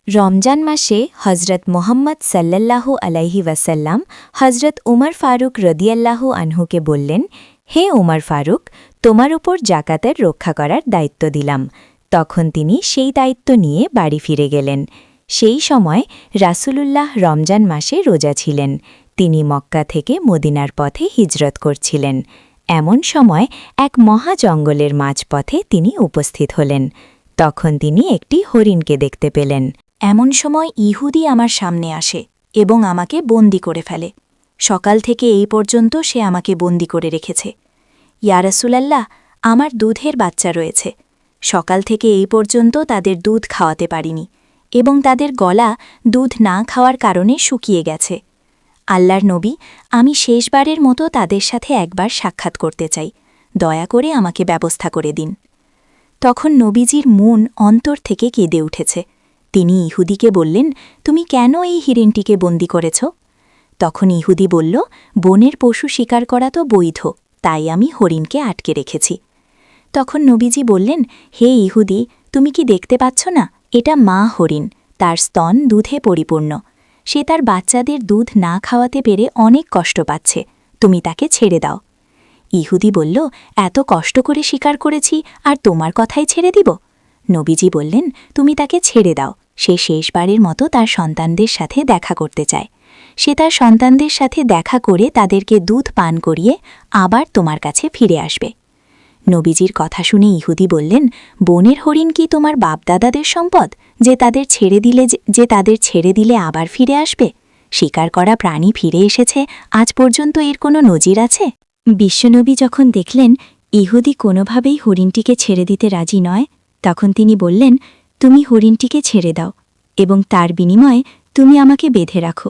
রমজান মাসে হজরত মোহাম্মদ সাল্লাল্লাহু আলাইহি ওয়াসাল্লাম হজরত উমর ফারুক রদিয়াল্লাহু আনহুকে বললেন, হে উমর ফারুক, তোমার উপর জাকাতের রক্ষা করার দায়িত্ব দিলাম। তখন তিনি সেই দায়িত্ব নিয়ে বাড়ি ফিরে গেলেন। সেই সময় রাসূলুল্লাহ রমজান মাসে রোজা ছিলেন। তিনি মক্কা থেকে মদিনার পথে হিজরত করছিলেন। এমন সময় এক মহা জঙ্গলের মাঝপথে তিনি উপস্থিত হলেন। তখন তিনি একটি হরিণকে দেখতে পেলেন। এমন সময় ইহুদি আমার সামনে আসে এবং আমাকে বন্দি করে ফেলে। সকাল থেকে এই পর্যন্ত সে আমাকে বন্দি করে রেখেছে। ইয়া রাসূলাল্লাহ, আমার দুধের বাচ্চা রয়েছে। সকাল থেকে এই পর্যন্ত তাদের দুধ খাওয়াতে পারিনি এবং তাদের গলা দুধ না খাওয়ার কারণে শুকিয়ে গেছে। আল্লাহর নবী, আমি শেষবারের মতো তাদের সাথে একবার সাক্ষাৎ করতে চাই। দয়া করে আমাকে ব্যবস্থা করে দিন। তখন নবীজির মন অন্তর থেকে কেঁদে উঠেছে। তিনি ইহুদিকে বললেন, তুমি কেন এই হরিণটিকে বন্দি করেছ? তখন ইহুদি বলল, বনের পশু শিকার করা তো বৈধ, তাই আমি হরিণকে আটকে রেখেছি। তখন নবীজি বললেন, হে ইহুদি, তুমি কি দেখতে পাচ্ছ না, এটা মা হরিণ, তার স্তন দুধে পরিপূর্ণ। সে তার বাচ্চাদের দুধ না খাওয়াতে পেরে অনেক কষ্ট পাচ্ছে, তুমি তাকে ছেড়ে দাও। ইহুদি বলল, এত কষ্ট করে শিকার করেছি আর তোমার কথাই ছেড়ে দিব? নবীজি বললেন, তুমি তাকে ছেড়ে দাও। সে শেষবারের মতো তার সন্তানদের সাথে দেখা করতে চায়। সে তার সন্তানদের সাথে দেখা করে তাদেরকে দুধ পান করিয়ে আবার তোমার কাছে ফিরে আসবে। নবীজির কথা শুনে ইহুদি বললেন, বনের হরিণ কি তোমার বাপদাদাদের সম্পদ, যে তাদের ছেড়ে দিলে আবার ফিরে আসবে? শিকার করা প্রাণী ফিরে এসেছে, আজ পর্যন্ত এর কোনো নজির আছে? বিশ্বনবী যখন দেখলেন ইহুদি কোনোভাবেই হরিণটিকে ছেড়ে দিতে রাজি নয়, তখন তিনি বললেন, তুমি হরিণটিকে ছেড়ে দাও এবং তার বিনিময়ে তুমি আমাকে বেঁধে রাখো।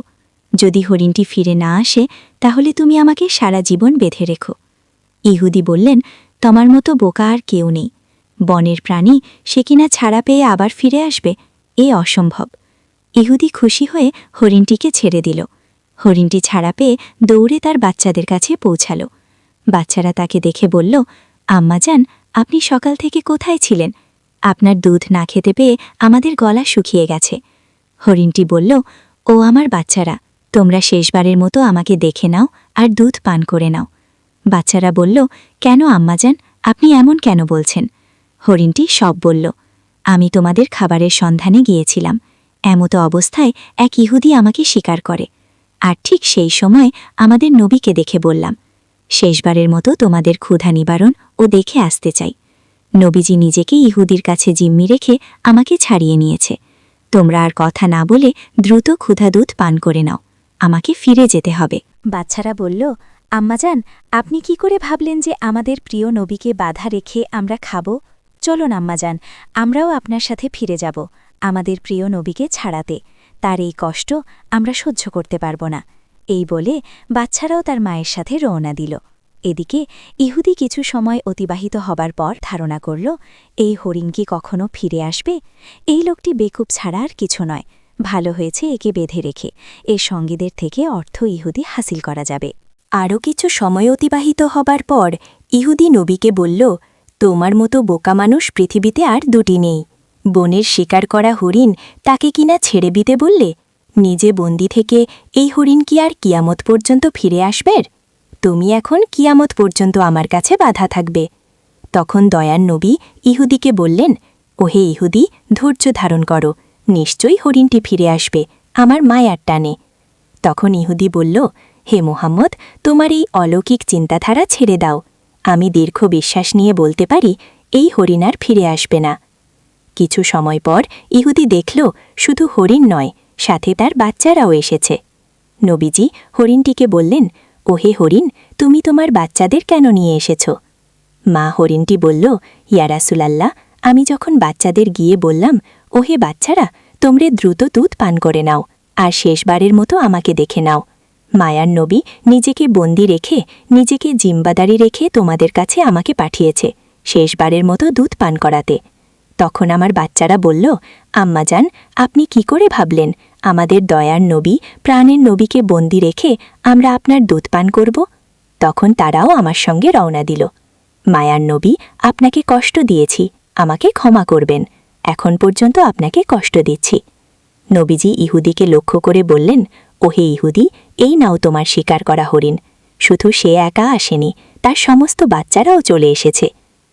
যদি হরিণটি ফিরে না আসে, তাহলে তুমি আমাকে সারা জীবন বেঁধে রেখো। ইহুদি বললেন, তোমার মতো বোকা আর কেউ নেই। বনের প্রাণী সে কিনা ছাড়া পেয়ে আবার ফিরে আসবে, এ অসম্ভব। ইহুদি খুশি হয়ে হরিণটিকে ছেড়ে দিল। হরিণটি ছাড়া পেয়ে দৌড়ে তার বাচ্চাদের কাছে পৌঁছাল। বাচ্চারা তাকে দেখে বলল, আম্মাজান, আপনি সকাল থেকে কোথায় ছিলেন? আপনার দুধ না খেতে পেয়ে আমাদের গলা শুকিয়ে গেছে। হরিণটি বলল, ও আমার বাচ্চারা, তোমরা শেষবারের মতো আমাকে দেখে নাও আর দুধ পান করে নাও। বাচ্চারা বলল, কেন আম্মাজান, আপনি এমন কেন বলছেন? হরিণটি সব বলল, আমি তোমাদের খাবারের সন্ধানে গিয়েছিলাম। এমতো অবস্থায় এক ইহুদি আমাকে শিকার করে, আর ঠিক সেই সময় আমাদের নবীকে দেখে বললাম, শেষবারের মতো তোমাদের ক্ষুধা নিবারণ ও দেখে আসতে চাই। নবীজি নিজেকে ইহুদির কাছে জিম্মি রেখে আমাকে ছাড়িয়ে নিয়েছে। তোমরা আর কথা না বলে দ্রুত ক্ষুধা দুধ পান করে নাও, আমাকে ফিরে যেতে হবে। বাচ্চারা বলল, আম্মাজান, আপনি কি করে ভাবলেন যে আমাদের প্রিয় নবীকে বাধা রেখে আমরা খাব? চলুন আম্মাজান, আমরাও আপনার সাথে ফিরে যাব আমাদের প্রিয় নবীকে ছাড়াতে। তার এই কষ্ট আমরা সহ্য করতে পারব না। এই বলে বাচ্চারাও তার মায়ের সাথে রওনা দিল। এদিকে ইহুদি কিছু সময় অতিবাহিত হবার পর ধারণা করল, এই হরিণ কি কখনো ফিরে আসবে? এই লোকটি বেকুব ছাড়া আর কিছু নয়। ভালো হয়েছে একে বেঁধে রেখে এর সঙ্গীদের থেকে অর্থ ইহুদি হাসিল করা যাবে। আরও কিছু সময় অতিবাহিত হবার পর ইহুদি নবীকে বলল, তোমার মতো বোকা মানুষ পৃথিবীতে আর দুটি নেই। বনের শিকার করা হরিণ তাকে কিনা ছেড়ে দিতে বললে? নিজে বন্দি থেকে এই হরিণ কি আর কিয়ামত পর্যন্ত ফিরে আসবে? তুমি এখন কিয়ামত পর্যন্ত আমার কাছে বাধা থাকবে। তখন দয়ার নবী ইহুদিকে বললেন, ওহে ইহুদি, ধৈর্য ধারণ করো, নিশ্চয়ই হরিণটি ফিরে আসবে আমার মায়ার টানে। তখন ইহুদি বলল, হে মুহাম্মদ, তোমার এই অলৌকিক চিন্তাধারা ছেড়ে দাও। আমি দীর্ঘ বিশ্বাস নিয়ে বলতে পারি, এই হরিণ আর ফিরে আসবে না। কিছু সময় পর ইহুদি দেখল, শুধু হরিণ নয়, সাথে তার বাচ্চারাও এসেছে। নবীজি হরিণটিকে বললেন, ওহে হরিণ, তুমি তোমার বাচ্চাদের কেন নিয়ে এসেছ? মা হরিণটি বলল, ইয়া রাসূলাল্লাহ, আমি যখন বাচ্চাদের গিয়ে বললাম, ওহে বাচ্চারা, তোমরা দ্রুত দুধ পান করে নাও আর শেষবারের মতো আমাকে দেখে নাও। মায়ার নবী নিজেকে বন্দি রেখে, নিজেকে জিম্বাদারি রেখে তোমাদের কাছে আমাকে পাঠিয়েছে শেষবারের মতো দুধ পান করাতে। তখন আমার বাচ্চারা বলল, আম্মাজান, আপনি কি করে ভাবলেন আমাদের দয়ার নবী, প্রাণের নবীকে বন্দি রেখে আমরা আপনার দুধ পান করব? তখন তারাও আমার সঙ্গে রওনা দিল। মায়ার নবী, আপনাকে কষ্ট দিয়েছি, আমাকে ক্ষমা করবেন। এখন পর্যন্ত আপনাকে কষ্ট দিচ্ছি। নবীজি ইহুদিকে লক্ষ্য করে বললেন, ওহে ইহুদি, এই নাও তোমার শিকার করা হরিণ। শুধু সে একা আসেনি, তার সমস্ত বাচ্চারাও চলে এসেছে।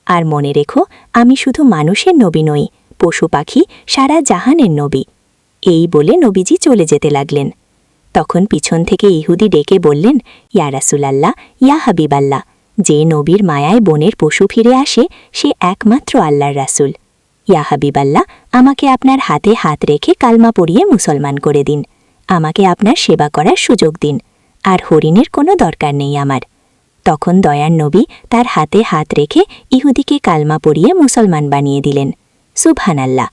আর মনে রেখো, আমি শুধু মানুষের নবী নই, পশু পাখি সারা জাহানের নবী। এই বলে নবীজি চলে যেতে লাগলেন। তখন পিছন থেকে ইহুদি ডেকে বললেন, ইয়া রাসূলাল্লাহ, ইয়া হাবিবাল্লাহ, যে নবীর মায়ায় বনের পশু ফিরে আসে সে একমাত্র আল্লাহর রাসূল। ইয়া হাবিবাল্লাহ, আমাকে আপনার হাতে হাত রেখে কালমা পড়িয়ে মুসলমান করে দিন। আমাকে আপনার সেবা করার সুযোগ দিন, আর হরিণের কোনো দরকার নেই আমার। তখন দয়ার নবী তার হাতে হাত রেখে ইহুদিকে কালমা পড়িয়ে মুসলমান বানিয়ে দিলেন। সুবহানাল্লাহ।